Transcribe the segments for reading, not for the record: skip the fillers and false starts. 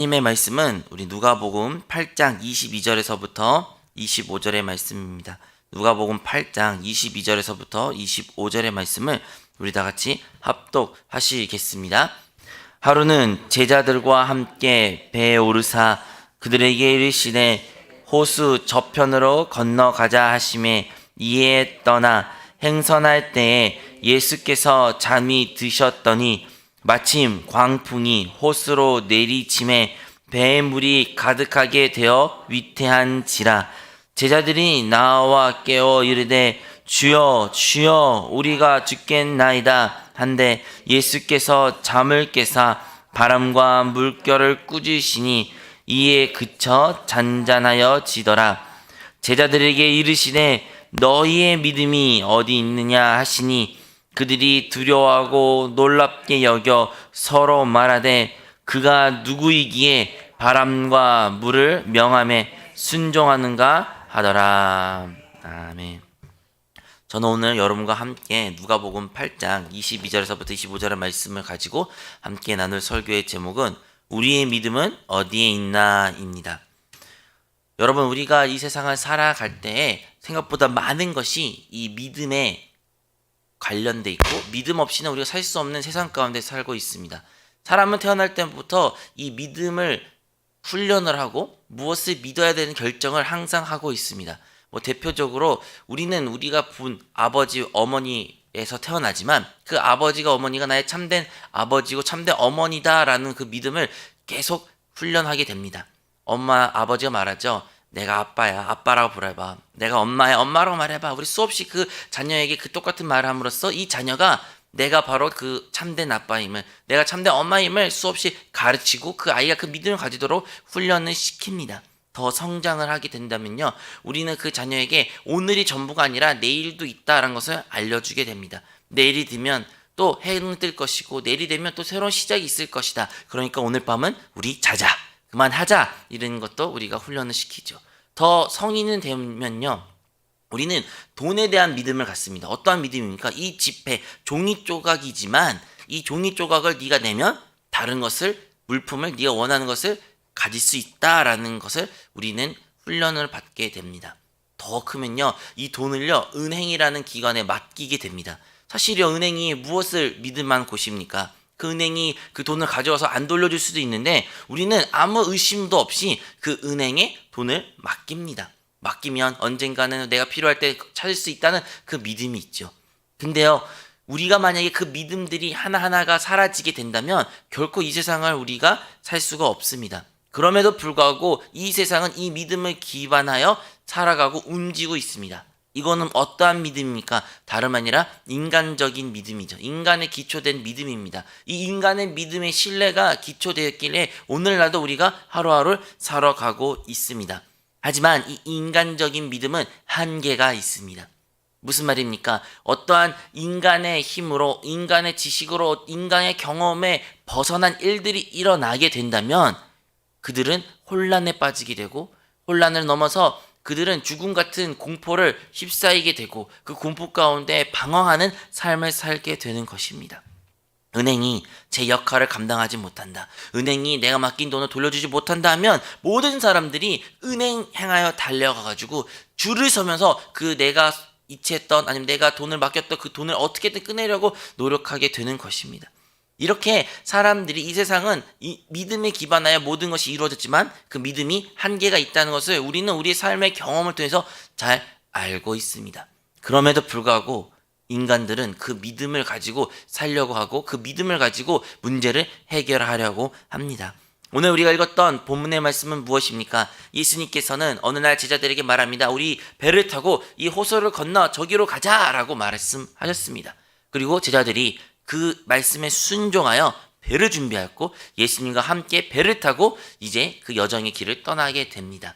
하나님의 말씀은 우리 누가복음 8장 22절에서부터 25절의 말씀입니다. 누가복음 8장 22절에서부터 25절의 말씀을 우리 다 같이 합독하시겠습니다. 하루는 제자들과 함께 배에 오르사 그들에게 이르시되 호수 저편으로 건너가자 하시매 이에 떠나 행선할 때에 예수께서 잠이 드셨더니 마침 광풍이 호수로 내리침에 배에 물이 가득하게 되어 위태한지라. 제자들이 나와 깨어 이르되 주여 주여 우리가 죽겠나이다 한데 예수께서 잠을 깨사 바람과 물결을 꾸짖으시니 이에 그쳐 잔잔하여 지더라. 제자들에게 이르시되 너희의 믿음이 어디 있느냐 하시니 그들이 두려워하고 놀랍게 여겨 서로 말하되 그가 누구이기에 바람과 물을 명함에 순종하는가 하더라. 아멘. 저는 오늘 여러분과 함께 누가복음 8장 22절에서부터 25절의 말씀을 가지고 함께 나눌 설교의 제목은 우리의 믿음은 어디에 있나입니다. 여러분, 우리가 이 세상을 살아갈 때에 생각보다 많은 것이 이 믿음에 관련돼 있고 믿음 없이는 우리가 살 수 없는 세상 가운데 살고 있습니다. 사람은 태어날 때부터 이 믿음을 훈련을 하고 무엇을 믿어야 되는 결정을 항상 하고 있습니다. 대표적으로 우리가 본 아버지 어머니에서 태어나지만 그 아버지가 어머니가 나의 참된 아버지고 참된 어머니다라는 그 믿음을 계속 훈련하게 됩니다. 아버지가 말하죠. 내가 아빠야, 아빠라고 부르봐. 내가 엄마야, 엄마라고 말해봐. 우리 수없이 그 자녀에게 그 똑같은 말을 함으로써 이 자녀가 내가 바로 그 참된 아빠임을, 내가 참된 엄마임을 수없이 가르치고 그 아이가 그 믿음을 가지도록 훈련을 시킵니다. 더 성장을 하게 된다면요, 우리는 그 자녀에게 오늘이 전부가 아니라 내일도 있다라는 것을 알려주게 됩니다. 내일이 되면 또 해는 뜰 것이고 내일이 되면 또 새로운 시작이 있을 것이다. 그러니까 오늘 밤은 우리 자자, 그만하자, 이런 것도 우리가 훈련을 시키죠. 더 성인은 되면요, 우리는 돈에 대한 믿음을 갖습니다. 어떠한 믿음입니까? 이 지폐, 종이 조각이지만 이 종이 조각을 네가 내면 다른 것을, 물품을, 네가 원하는 것을 가질 수 있다라는 것을 우리는 훈련을 받게 됩니다. 더 크면요, 이 돈을요, 은행이라는 기관에 맡기게 됩니다. 사실요, 은행이 무엇을 믿을 만한 곳입니까? 그 은행이 그 돈을 가져와서 안 돌려줄 수도 있는데 우리는 아무 의심도 없이 그 은행에 돈을 맡깁니다. 맡기면 언젠가는 내가 필요할 때 찾을 수 있다는 그 믿음이 있죠. 근데요, 우리가 만약에 그 믿음들이 하나하나가 사라지게 된다면 결코 이 세상을 우리가 살 수가 없습니다. 그럼에도 불구하고 이 세상은 이 믿음을 기반하여 살아가고 움직이고 있습니다. 이거는 어떠한 믿음입니까? 다름 아니라 인간적인 믿음이죠. 인간에 기초된 믿음입니다. 이 인간의 믿음의 신뢰가 기초되었길래 오늘날도 우리가 하루하루를 살아가고 있습니다. 하지만 이 인간적인 믿음은 한계가 있습니다. 무슨 말입니까? 어떠한 인간의 힘으로, 인간의 지식으로, 인간의 경험에 벗어난 일들이 일어나게 된다면 그들은 혼란에 빠지게 되고, 혼란을 넘어서 그들은 죽음 같은 공포를 휩싸이게 되고 그 공포 가운데 방황하는 삶을 살게 되는 것입니다. 은행이 제 역할을 감당하지 못한다, 은행이 내가 맡긴 돈을 돌려주지 못한다 하면 모든 사람들이 은행 향하여 달려가가지고 줄을 서면서 그 내가 이체했던, 아니면 내가 돈을 맡겼던 그 돈을 어떻게든 꺼내려고 노력하게 되는 것입니다. 이렇게 사람들이, 이 세상은 이 믿음에 기반하여 모든 것이 이루어졌지만 그 믿음이 한계가 있다는 것을 우리는 우리의 삶의 경험을 통해서 잘 알고 있습니다. 그럼에도 불구하고 인간들은 그 믿음을 가지고 살려고 하고 그 믿음을 가지고 문제를 해결하려고 합니다. 오늘 우리가 읽었던 본문의 말씀은 무엇입니까? 예수님께서는 어느 날 제자들에게 말합니다. 우리 배를 타고 이 호수를 건너 저기로 가자라고 말씀하셨습니다. 그리고 제자들이 그 말씀에 순종하여 배를 준비하였고 예수님과 함께 배를 타고 이제 그 여정의 길을 떠나게 됩니다.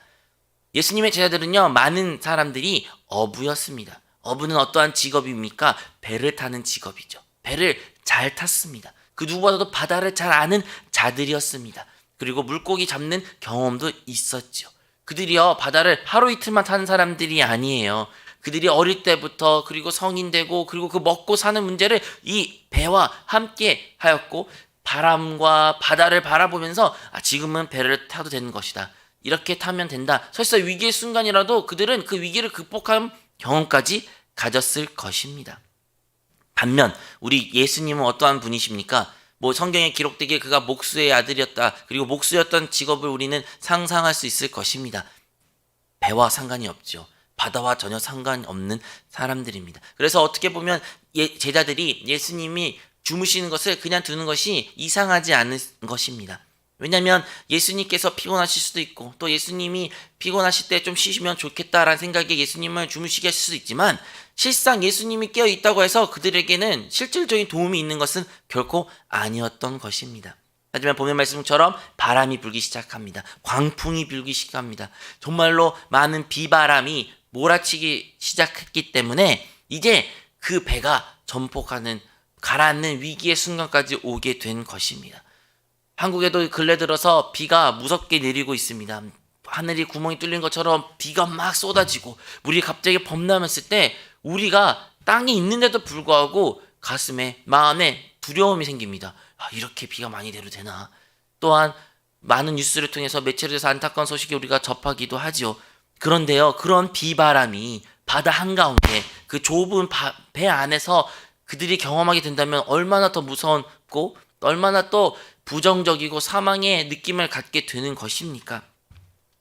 예수님의 제자들은요, 많은 사람들이 어부였습니다. 어부는 어떠한 직업입니까? 배를 타는 직업이죠. 배를 잘 탔습니다. 그 누구보다도 바다를 잘 아는 자들이었습니다. 그리고 물고기 잡는 경험도 있었죠. 그들이요, 바다를 하루 이틀만 타는 사람들이 아니에요. 그들이 어릴 때부터, 그리고 성인 되고, 그리고 그 먹고 사는 문제를 이 배와 함께 하였고, 바람과 바다를 바라보면서 지금은 배를 타도 되는 것이다. 이렇게 타면 된다. 설사 위기의 순간이라도 그들은 그 위기를 극복한 경험까지 가졌을 것입니다. 반면 우리 예수님은 어떠한 분이십니까? 성경에 기록되기에 그가 목수의 아들이었다. 그리고 목수였던 직업을 우리는 상상할 수 있을 것입니다. 배와 상관이 없죠. 바다와 전혀 상관이 없는 사람들입니다. 그래서 어떻게 보면 제자들이 예수님이 주무시는 것을 그냥 두는 것이 이상하지 않은 것입니다. 왜냐하면 예수님께서 피곤하실 수도 있고 또 예수님이 피곤하실 때 좀 쉬시면 좋겠다라는 생각에 예수님을 주무시게 하실 수도 있지만 실상 예수님이 깨어 있다고 해서 그들에게는 실질적인 도움이 있는 것은 결코 아니었던 것입니다. 하지만 본문 말씀처럼 바람이 불기 시작합니다. 광풍이 불기 시작합니다. 정말로 많은 비바람이 몰아치기 시작했기 때문에 이제 그 배가 전폭하는 가라앉는 위기의 순간까지 오게 된 것입니다. 한국에도 근래 들어서 비가 무섭게 내리고 있습니다. 하늘이 구멍이 뚫린 것처럼 비가 막 쏟아지고 물이 갑자기 범람했을 때 우리가 땅에 있는데도 불구하고 가슴에 마음에 두려움이 생깁니다. 이렇게 비가 많이 내려도 되나? 또한 많은 뉴스를 통해서 매체에서 안타까운 소식이 우리가 접하기도 하죠. 그런데요, 그런 비바람이 바다 한가운데 그 좁은 배 안에서 그들이 경험하게 된다면 얼마나 더 무서웠고 얼마나 또 부정적이고 사망의 느낌을 갖게 되는 것입니까?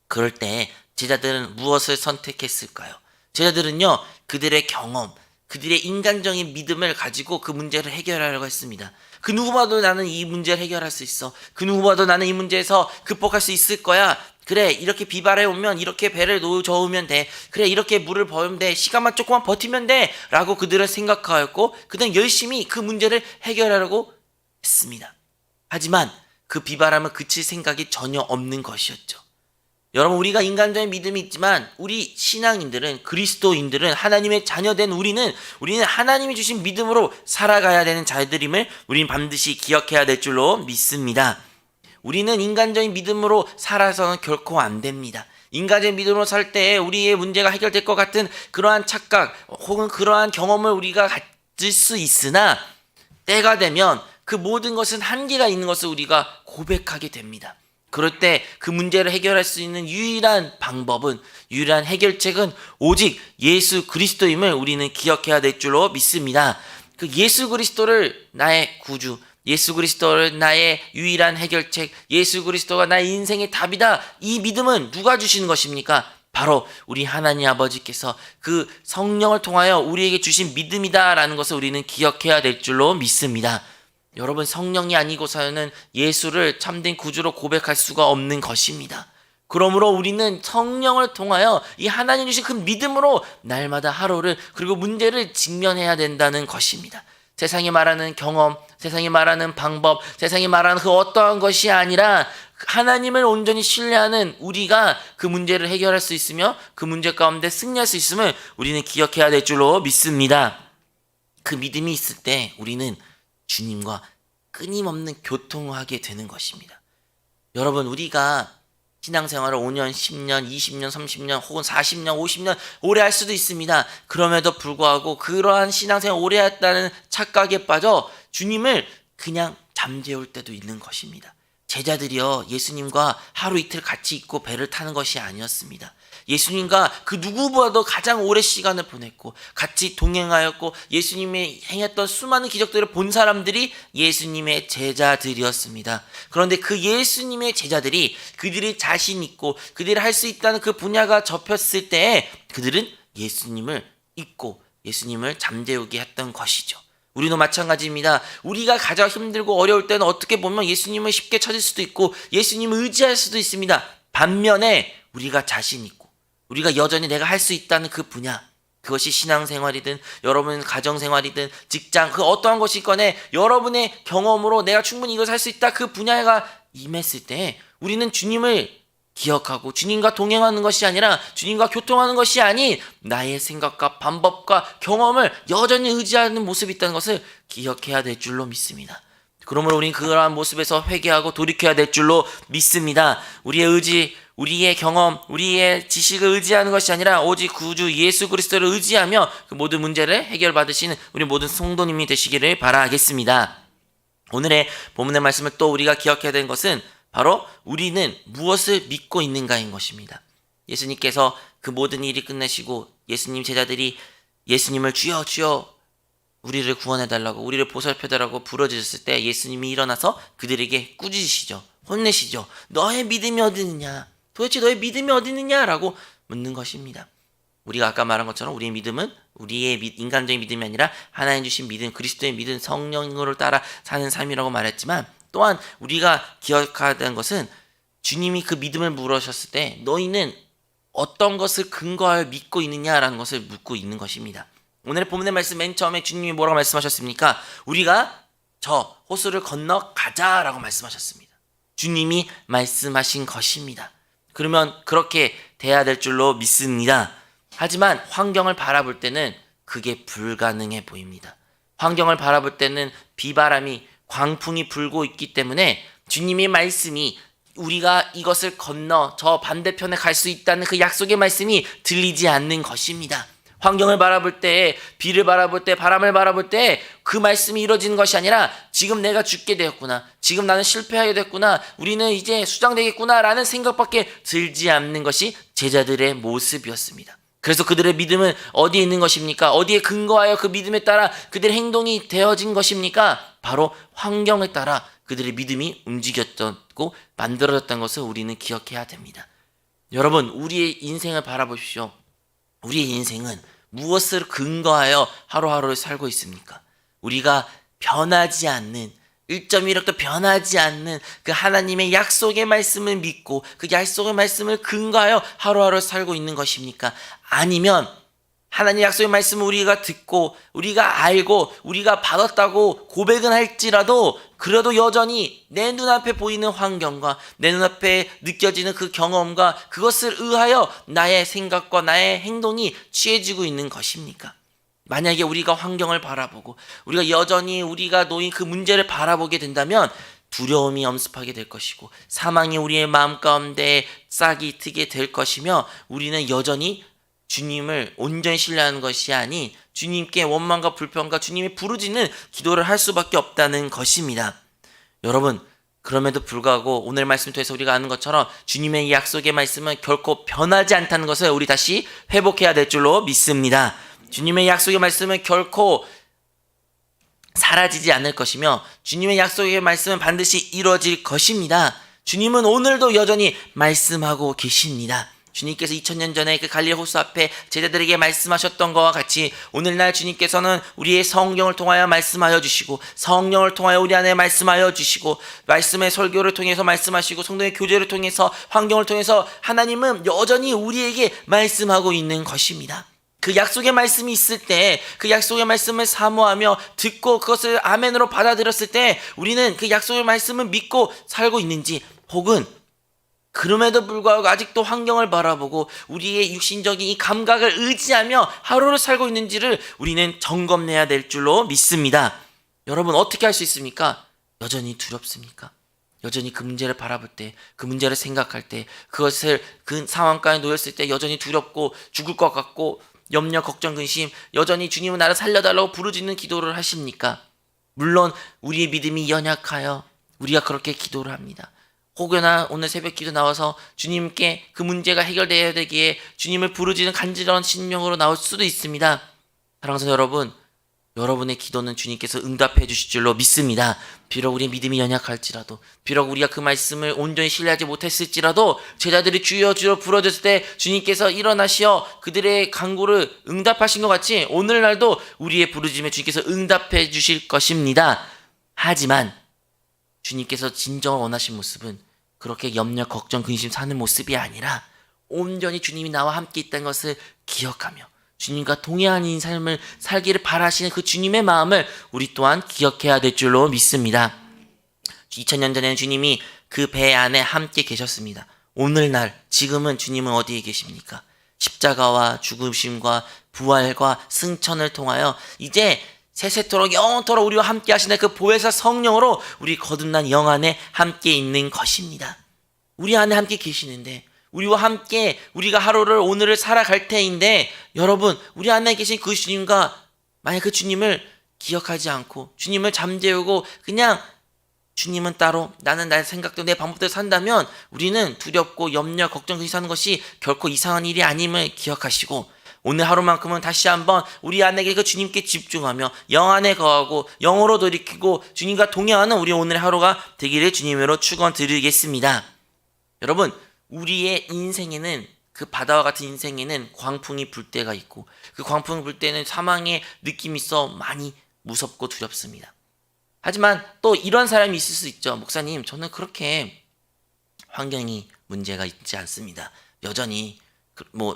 그럴 때 제자들은 무엇을 선택했을까요? 제자들은요, 그들의 경험, 그들의 인간적인 믿음을 가지고 그 문제를 해결하려고 했습니다. 그 누구봐도 나는 이 문제를 해결할 수 있어. 그 누구봐도 나는 이 문제에서 극복할 수 있을 거야. 그래, 이렇게 비바람이 오면 이렇게 배를 저으면 돼. 그래, 이렇게 물을 버으면 돼. 시간만 조금만 버티면 돼. 라고 그들은 생각하였고 그들은 열심히 그 문제를 해결하려고 했습니다. 하지만 그 비바람은 그칠 생각이 전혀 없는 것이었죠. 여러분, 우리가 인간적인 믿음이 있지만 우리 신앙인들은, 그리스도인들은, 하나님의 자녀된 우리는 하나님이 주신 믿음으로 살아가야 되는 자들임을 우리는 반드시 기억해야 될 줄로 믿습니다. 우리는 인간적인 믿음으로 살아서는 결코 안 됩니다. 인간적인 믿음으로 살 때 우리의 문제가 해결될 것 같은 그러한 착각 혹은 그러한 경험을 우리가 가질 수 있으나 때가 되면 그 모든 것은 한계가 있는 것을 우리가 고백하게 됩니다. 그럴 때 그 문제를 해결할 수 있는 유일한 방법은, 유일한 해결책은 오직 예수 그리스도임을 우리는 기억해야 될 줄로 믿습니다. 그 예수 그리스도를 나의 구주, 예수 그리스도를 나의 유일한 해결책, 예수 그리스도가 나의 인생의 답이다. 이 믿음은 누가 주시는 것입니까? 바로 우리 하나님 아버지께서 그 성령을 통하여 우리에게 주신 믿음이다라는 것을 우리는 기억해야 될 줄로 믿습니다. 여러분, 성령이 아니고서는 예수를 참된 구주로 고백할 수가 없는 것입니다. 그러므로 우리는 성령을 통하여 이 하나님 주신 그 믿음으로 날마다 하루를 그리고 문제를 직면해야 된다는 것입니다. 세상이 말하는 경험, 세상이 말하는 방법, 세상이 말하는 그 어떠한 것이 아니라 하나님을 온전히 신뢰하는 우리가 그 문제를 해결할 수 있으며 그 문제 가운데 승리할 수 있음을 우리는 기억해야 될 줄로 믿습니다. 그 믿음이 있을 때 우리는 주님과 끊임없는 교통을 하게 되는 것입니다. 여러분, 우리가 신앙생활을 5년, 10년, 20년, 30년 혹은 40년, 50년 오래 할 수도 있습니다. 그럼에도 불구하고 그러한 신앙생활 오래 했다는 착각에 빠져 주님을 그냥 잠재울 때도 있는 것입니다. 제자들이요, 예수님과 하루 이틀 같이 있고 배를 타는 것이 아니었습니다. 예수님과 그 누구보다도 가장 오래 시간을 보냈고 같이 동행하였고 예수님이 행했던 수많은 기적들을 본 사람들이 예수님의 제자들이었습니다. 그런데 그 예수님의 제자들이 그들이 자신 있고 그들이 할 수 있다는 그 분야가 접혔을 때 그들은 예수님을 잊고 예수님을 잠재우게 했던 것이죠. 우리도 마찬가지입니다. 우리가 가장 힘들고 어려울 때는 어떻게 보면 예수님을 쉽게 찾을 수도 있고 예수님을 의지할 수도 있습니다. 반면에 우리가 자신 있고 우리가 여전히 내가 할 수 있다는 그 분야, 그것이 신앙생활이든 여러분 가정생활이든 직장, 그 어떠한 것이 있거나 여러분의 경험으로 내가 충분히 이것을 할 수 있다, 그 분야가 임했을 때 우리는 주님을 기억하고 주님과 동행하는 것이 아니라 주님과 교통하는 것이 아닌 나의 생각과 방법과 경험을 여전히 의지하는 모습이 있다는 것을 기억해야 될 줄로 믿습니다. 그러므로 우리는 그러한 모습에서 회개하고 돌이켜야 될 줄로 믿습니다. 우리의 의지, 우리의 경험, 우리의 지식을 의지하는 것이 아니라 오직 구주 예수 그리스도를 의지하며 그 모든 문제를 해결받으시는 우리 모든 성도님이 되시기를 바라겠습니다. 오늘의 본문의 말씀을 또 우리가 기억해야 되는 것은 바로 우리는 무엇을 믿고 있는가인 것입니다. 예수님께서 그 모든 일이 끝내시고 예수님 제자들이 예수님을 주여 주여 우리를 구원해달라고, 우리를 보살펴달라고 부르짖었을 때 예수님이 일어나서 그들에게 꾸짖으시죠. 혼내시죠. 너의 믿음이 어디 있느냐? 도대체 너의 믿음이 어디 있느냐라고 묻는 것입니다. 우리가 아까 말한 것처럼 우리의 믿음은 우리의 인간적인 믿음이 아니라 하나님 주신 믿음, 그리스도의 믿음, 성령으로 따라 사는 삶이라고 말했지만, 또한 우리가 기억해야 되는 것은 주님이 그 믿음을 물으셨을 때 너희는 어떤 것을 근거하여 믿고 있느냐라는 것을 묻고 있는 것입니다. 오늘의 본문의 말씀 맨 처음에 주님이 뭐라고 말씀하셨습니까? 우리가 저 호수를 건너 가자라고 말씀하셨습니다. 주님이 말씀하신 것입니다. 그러면 그렇게 돼야 될 줄로 믿습니다. 하지만 환경을 바라볼 때는 그게 불가능해 보입니다. 환경을 바라볼 때는 비바람이, 광풍이 불고 있기 때문에 주님의 말씀이, 우리가 이것을 건너 저 반대편에 갈 수 있다는 그 약속의 말씀이 들리지 않는 것입니다. 환경을 바라볼 때, 비를 바라볼 때, 바람을 바라볼 때 그 말씀이 이루어지는 것이 아니라 지금 내가 죽게 되었구나, 지금 나는 실패하게 됐구나, 우리는 이제 수장되겠구나 라는 생각밖에 들지 않는 것이 제자들의 모습이었습니다. 그래서 그들의 믿음은 어디에 있는 것입니까? 어디에 근거하여 그 믿음에 따라 그들의 행동이 되어진 것입니까? 바로 환경에 따라 그들의 믿음이 움직였고 만들어졌다는 것을 우리는 기억해야 됩니다. 여러분, 우리의 인생을 바라보십시오. 우리의 인생은 무엇을 근거하여 하루하루를 살고 있습니까? 우리가 변하지 않는, 1.1억도 변하지 않는 그 하나님의 약속의 말씀을 믿고 그 약속의 말씀을 근거하여 하루하루 살고 있는 것입니까? 아니면 하나님의 약속의 말씀을 우리가 듣고 우리가 알고 우리가 받았다고 고백은 할지라도 그래도 여전히 내 눈앞에 보이는 환경과 내 눈앞에 느껴지는 그 경험과 그것을 의하여 나의 생각과 나의 행동이 취해지고 있는 것입니까? 만약에 우리가 환경을 바라보고 우리가 여전히 우리가 놓인 그 문제를 바라보게 된다면 두려움이 엄습하게 될 것이고 사망이 우리의 마음 가운데 싹이 트게 될 것이며 우리는 여전히 주님을 온전히 신뢰하는 것이 아닌 주님께 원망과 불평과 주님의 부르짖는 기도를 할 수밖에 없다는 것입니다. 여러분, 그럼에도 불구하고 오늘 말씀 통해서 우리가 아는 것처럼 주님의 약속의 말씀은 결코 변하지 않다는 것을 우리 다시 회복해야 될 줄로 믿습니다. 주님의 약속의 말씀은 결코 사라지지 않을 것이며 주님의 약속의 말씀은 반드시 이루어질 것입니다. 주님은 오늘도 여전히 말씀하고 계십니다. 주님께서 2000년 전에 그 갈릴리 호수 앞에 제자들에게 말씀하셨던 것과 같이 오늘날 주님께서는 우리의 성경을 통하여 말씀하여 주시고 성령을 통하여 우리 안에 말씀하여 주시고 말씀의 설교를 통해서 말씀하시고 성도의 교제를 통해서 환경을 통해서 하나님은 여전히 우리에게 말씀하고 있는 것입니다. 그 약속의 말씀이 있을 때 그 약속의 말씀을 사모하며 듣고 그것을 아멘으로 받아들였을 때 우리는 그 약속의 말씀을 믿고 살고 있는지, 혹은 그럼에도 불구하고 아직도 환경을 바라보고 우리의 육신적인 이 감각을 의지하며 하루를 살고 있는지를 우리는 점검해야 될 줄로 믿습니다. 여러분, 어떻게 할 수 있습니까? 여전히 두렵습니까? 여전히 그 문제를 바라볼 때, 그 문제를 생각할 때, 그것을 그 상황까지 놓였을 때 여전히 두렵고 죽을 것 같고 염려, 걱정, 근심, 여전히 주님은 나를 살려달라고 부르짖는 기도를 하십니까? 물론 우리의 믿음이 연약하여 우리가 그렇게 기도를 합니다. 혹여나 오늘 새벽 기도 나와서 주님께 그 문제가 해결되어야 되기에 주님을 부르짖는 간절한 심령으로 나올 수도 있습니다. 사랑하는 성도 여러분, 여러분의 기도는 주님께서 응답해 주실 줄로 믿습니다. 비록 우리의 믿음이 연약할지라도, 비록 우리가 그 말씀을 온전히 신뢰하지 못했을지라도 제자들이 주여 주여 부르짖을 때 주님께서 일어나시어 그들의 간구를 응답하신 것 같이 오늘날도 우리의 부르짖음에 주님께서 응답해 주실 것입니다. 하지만 주님께서 진정을 원하신 모습은 그렇게 염려, 걱정, 근심 사는 모습이 아니라 온전히 주님이 나와 함께 있다는 것을 기억하며 주님과 동행하는 삶을 살기를 바라시는 그 주님의 마음을 우리 또한 기억해야 될 줄로 믿습니다. 2000년 전에는 주님이 그 배 안에 함께 계셨습니다. 오늘날 지금은 주님은 어디에 계십니까? 십자가와 죽으심과 부활과 승천을 통하여 이제 세세토록 영원토록 우리와 함께 하시는 그 보혜사 성령으로 우리 거듭난 영 안에 함께 있는 것입니다. 우리 안에 함께 계시는데 우리와 함께 우리가 하루를 오늘을 살아갈 때인데, 여러분, 우리 안에 계신 그 주님과 만약 그 주님을 기억하지 않고 주님을 잠재우고 그냥 주님은 따로, 나는 나의 생각대로 내 방법대로 산다면 우리는 두렵고 염려, 걱정, 근심 사는 것이 결코 이상한 일이 아님을 기억하시고, 오늘 하루만큼은 다시 한번 우리 안에게 그 주님께 집중하며 영 안에 거하고 영으로 돌이키고 주님과 동행하는 우리 오늘의 하루가 되기를 주님으로 축원드리겠습니다. 여러분, 우리의 인생에는, 그 바다와 같은 인생에는 광풍이 불 때가 있고, 그 광풍이 불 때는 사망의 느낌이 있어 많이 무섭고 두렵습니다. 하지만 또 이런 사람이 있을 수 있죠. 목사님, 저는 그렇게 환경이 문제가 있지 않습니다. 여전히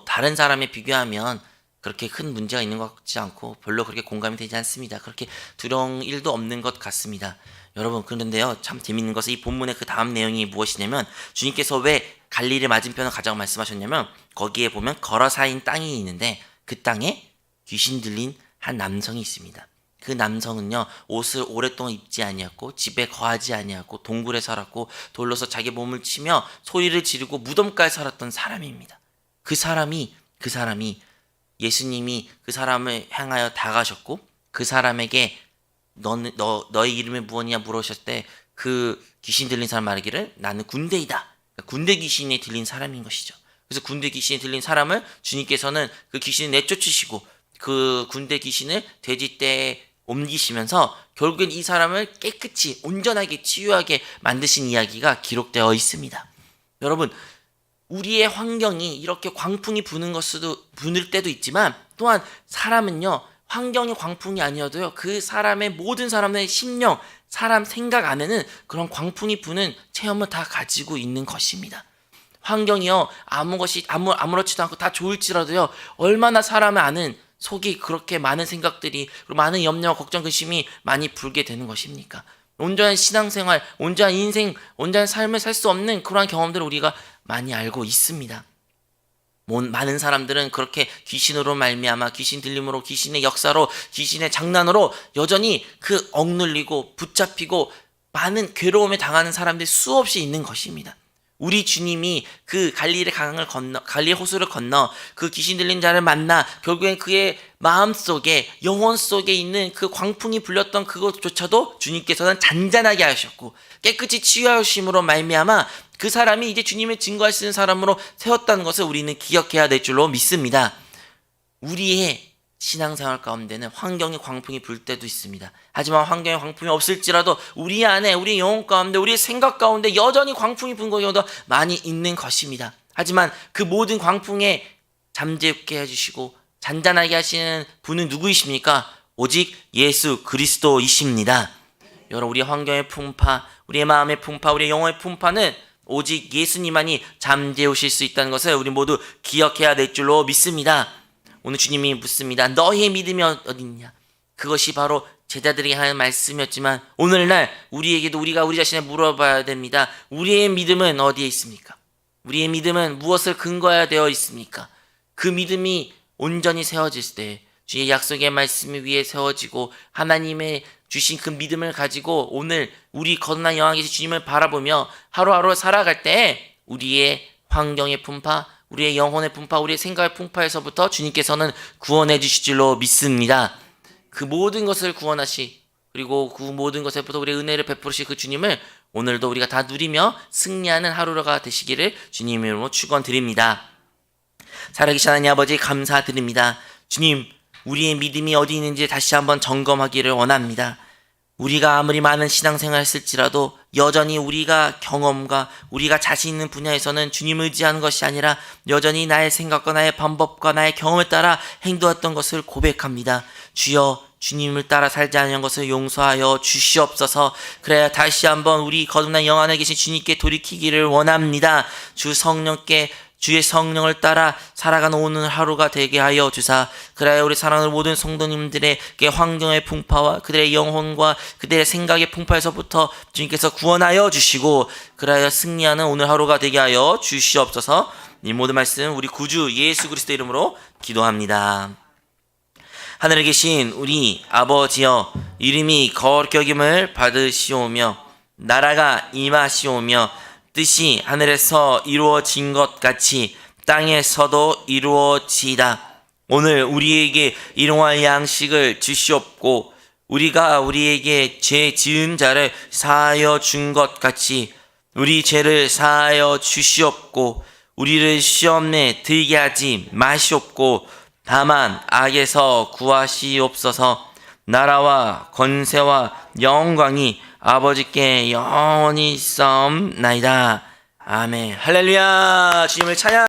다른 사람에 비교하면 그렇게 큰 문제가 있는 것 같지 않고 별로 그렇게 공감이 되지 않습니다. 그렇게 두려운 일도 없는 것 같습니다. 여러분, 그런데요, 참 재밌는 것은 이 본문의 그 다음 내용이 무엇이냐면, 주님께서 왜 갈릴리 맞은편을 가자고 말씀하셨냐면, 거기에 보면 걸어사인 땅이 있는데 그 땅에 귀신 들린 한 남성이 있습니다. 그 남성은요, 옷을 오랫동안 입지 아니하고 집에 거하지 아니하고 동굴에 살았고 돌로서 자기 몸을 치며 소리를 지르고 무덤가에 살았던 사람입니다. 그 사람이 예수님이 그 사람을 향하여 다가가셨고, 그 사람에게 너의 이름이 무엇이냐 물으셨을 때 그 귀신 들린 사람 말하기를 나는 군대이다. 그러니까 군대 귀신이 들린 사람인 것이죠. 그래서 군대 귀신이 들린 사람을 주님께서는 그 귀신을 내쫓으시고 그 군대 귀신을 돼지떼에 옮기시면서 결국엔 이 사람을 깨끗이 온전하게 치유하게 만드신 이야기가 기록되어 있습니다. 여러분, 우리의 환경이 이렇게 광풍이 부는 때도 있지만, 또한 사람은요, 환경이 광풍이 아니어도요, 그 사람의 모든 사람의 심령, 사람 생각 안에는 그런 광풍이 부는 체험을 다 가지고 있는 것입니다. 환경이요, 아무렇지도 않고 다 좋을지라도요, 얼마나 사람을 아는 속이 그렇게 많은 생각들이, 그리고 많은 염려와 걱정, 근심이 많이 불게 되는 것입니까? 온전한 신앙생활, 온전한 인생, 온전한 삶을 살 수 없는 그러한 경험들을 우리가 많이 알고 있습니다. 많은 사람들은 그렇게 귀신으로 말미암아, 귀신 들림으로, 귀신의 역사로, 귀신의 장난으로 여전히 그 억눌리고 붙잡히고 많은 괴로움에 당하는 사람들이 수없이 있는 것입니다. 우리 주님이 그 갈릴리 호수를 건너 그 귀신 들린 자를 만나 결국엔 그의 마음속에, 영혼 속에 있는 그 광풍이 불렸던 그것조차도 주님께서는 잔잔하게 하셨고 깨끗이 치유하심으로 말미암아 그 사람이 이제 주님을 증거할 수 있는 사람으로 세웠다는 것을 우리는 기억해야 될 줄로 믿습니다. 우리의 신앙생활 가운데는 환경의 광풍이 불 때도 있습니다. 하지만 환경의 광풍이 없을지라도 우리 안에, 우리 영혼 가운데, 우리의 생각 가운데 여전히 광풍이 부는 경우도 많이 있는 것입니다. 하지만 그 모든 광풍에 잠재우게 해주시고 잔잔하게 하시는 분은 누구이십니까? 오직 예수 그리스도이십니다. 여러분, 우리의 환경의 풍파, 우리의 마음의 풍파, 우리의 영혼의 풍파는 오직 예수님만이 잠재우실 수 있다는 것을 우리 모두 기억해야 될 줄로 믿습니다. 오늘 주님이 묻습니다. 너희의 믿음이 어딨냐? 그것이 바로 제자들에게 하는 말씀이었지만 오늘날 우리에게도 우리가 우리 자신에 물어봐야 됩니다. 우리의 믿음은 어디에 있습니까? 우리의 믿음은 무엇을 근거해야 되어 있습니까? 그 믿음이 온전히 세워질 때 주의 약속의 말씀 위에 세워지고 하나님의 주신 그 믿음을 가지고 오늘 우리 거듭난 영광 계신 주님을 바라보며 하루하루 살아갈 때 우리의 환경의 풍파, 우리의 영혼의 풍파, 우리의 생각의 풍파에서부터 주님께서는 구원해 주실 줄로 믿습니다. 그 모든 것을 그리고 그 모든 것에부터 우리의 은혜를 베푸실 그 주님을 오늘도 우리가 다 누리며 승리하는 하루가 되시기를 주님의 이름으로 축원드립니다. 살아계신 하나님 아버지 감사드립니다. 주님, 우리의 믿음이 어디 있는지 다시 한번 점검하기를 원합니다. 우리가 아무리 많은 신앙생활을 했을지라도 여전히 우리가 경험과 우리가 자신 있는 분야에서는 주님을 의지하는 것이 아니라 여전히 나의 생각과 나의 방법과 나의 경험에 따라 행동했던 것을 고백합니다. 주여, 주님을 따라 살지 않은 것을 용서하여 주시옵소서. 그래야 다시 한번 우리 거듭난 영 안에 계신 주님께 돌이키기를 원합니다. 주의 성령을 따라 살아가는 오늘 하루가 되게 하여 주사, 그래야 우리 사랑하는 모든 성도님들에게 환경의 풍파와 그들의 영혼과 그들의 생각의 풍파에서부터 주님께서 구원하여 주시고 그래야 승리하는 오늘 하루가 되게 하여 주시옵소서. 이 모든 말씀 우리 구주 예수 그리스도 이름으로 기도합니다. 하늘에 계신 우리 아버지여, 이름이 거룩히 여김을 받으시오며 나라가 임하시오며 뜻이 하늘에서 이루어진 것 같이 땅에서도 이루어지이다. 오늘 우리에게 일용할 양식을 주시옵고 우리가 우리에게 죄 지은 자를 사하여 준 것 같이 우리 죄를 사하여 주시옵고 우리를 시험에 들게 하지 마시옵고 다만 악에서 구하시옵소서. 나라와 권세와 영광이 아버지께 영원히 있사옵나이다. 아멘. 할렐루야. 주님을 찬양.